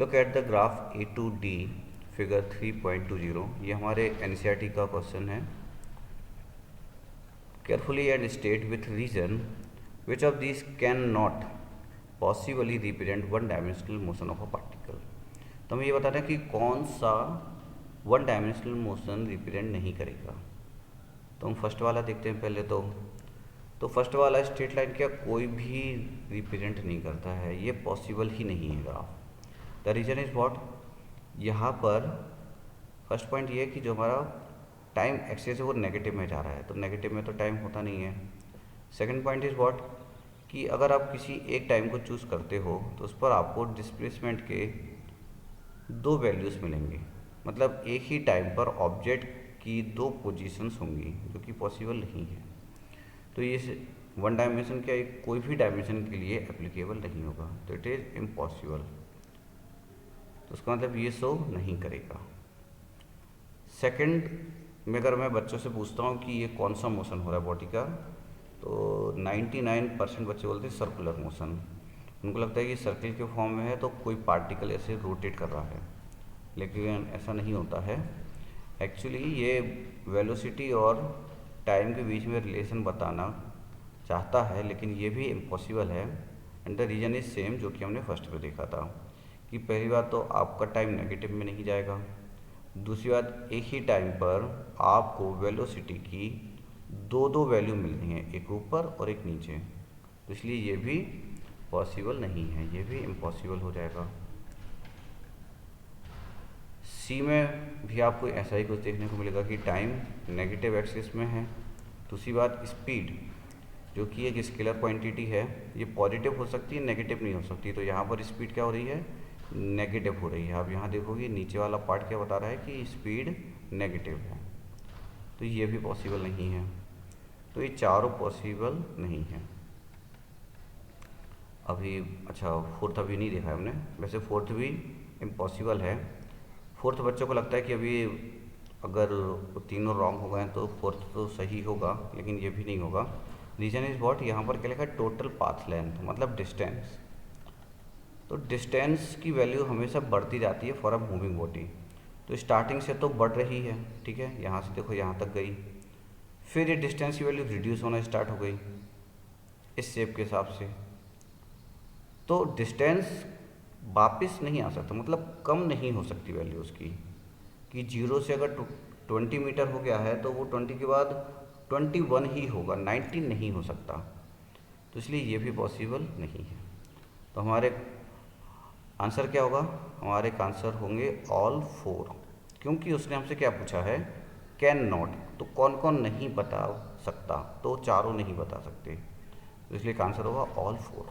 Look at the graph A to D figure 3.20। ये हमारे NCERT का क्वेश्चन है। Carefully and state with reason which of this can not possibly represent one dimensional motion of a particle. तो हमें ये बताना है कि कौन सा वन डायमेंशनल मोशन रिप्रेजेंट नहीं करेगा। तो हम फर्स्ट वाला देखते हैं पहले। तो फर्स्ट वाला स्ट्रेट लाइन क्या कोई भी रिप्रेजेंट नहीं करता है, ये पॉसिबल ही नहीं है graph. The reason is what, यहाँ पर फर्स्ट पॉइंट ये है कि जो हमारा टाइम एक्सेस है वो नेगेटिव में जा रहा है, तो नेगेटिव में तो टाइम होता नहीं है। सेकंड पॉइंट इज व्हाट कि अगर आप किसी एक टाइम को चूज़ करते हो तो उस पर आपको डिस्प्लेसमेंट के दो वैल्यूज़ मिलेंगे, मतलब एक ही टाइम पर ऑब्जेक्ट की दो पोजीशंस होंगी, जो कि पॉसिबल नहीं है। तो ये वन डायमेंशन क्या कोई भी डायमेंशन के लिए एप्लीकेबल नहीं होगा, तो इट इज़ इम्पॉसिबल। तो उसका मतलब ये शो नहीं करेगा। सेकंड में अगर मैं बच्चों से पूछता हूँ कि ये कौन सा मोशन हो रहा है बॉडी का, तो 99% बच्चे बोलते हैं सर्कुलर मोशन। उनको लगता है कि सर्किल के फॉर्म में है तो कोई पार्टिकल ऐसे रोटेट कर रहा है, लेकिन ऐसा नहीं होता है। एक्चुअली ये वेलोसिटी और टाइम के बीच में रिलेशन बताना चाहता है, लेकिन ये भी इम्पॉसिबल है। And the reason is same, जो कि हमने फर्स्ट में देखा था कि पहली बात तो आपका टाइम नेगेटिव में नहीं जाएगा, दूसरी बात एक ही टाइम पर आपको वेलोसिटी की दो वैल्यू मिल रही हैं, एक ऊपर और एक नीचे, तो इसलिए ये भी पॉसिबल नहीं है, ये भी इम्पॉसिबल हो जाएगा। सी में भी आपको ऐसा ही कुछ देखने को मिलेगा कि टाइम नेगेटिव एक्सिस में है। दूसरी बात स्पीड, जो कि एक स्केलर क्वांटिटी है, ये पॉजिटिव हो सकती है, नेगेटिव नहीं हो सकती। तो यहाँ पर स्पीड क्या हो रही है, नेगेटिव हो रही है। आप यहाँ देखोगे नीचे वाला पार्ट क्या बता रहा है कि स्पीड नेगेटिव है, तो ये भी पॉसिबल नहीं है। तो ये चारों पॉसिबल नहीं है। अभी अच्छा फोर्थ अभी नहीं देखा है हमने, वैसे फोर्थ भी इम्पॉसिबल है। फोर्थ बच्चों को लगता है कि अभी अगर तीनों रॉन्ग हो गए तो फोर्थ तो सही होगा, लेकिन ये भी नहीं होगा। रीजन इज व्हाट, यहाँ पर क्या लिखा है टोटल पाथ लेंथ, मतलब डिस्टेंस। तो डिस्टेंस की वैल्यू हमेशा बढ़ती जाती है फॉर अ मूविंग बॉडी। तो स्टार्टिंग से तो बढ़ रही है, ठीक है, यहाँ से देखो यहाँ तक गई, फिर ये डिस्टेंस की वैल्यू रिड्यूस होना स्टार्ट हो गई इस शेप के हिसाब से। तो डिस्टेंस वापस नहीं आ सकता, मतलब कम नहीं हो सकती वैल्यू उसकी, कि 0 से अगर 20 मीटर हो गया है तो वो 20 के बाद 21 ही होगा, 19 नहीं हो सकता। तो इसलिए ये भी पॉसिबल नहीं है। तो हमारे आंसर क्या होगा, हमारे आंसर होंगे ऑल 4, क्योंकि उसने हमसे क्या पूछा है, कैन नॉट, तो कौन कौन नहीं बता सकता, तो चारों नहीं बता सकते, तो इसलिए आंसर होगा ऑल 4।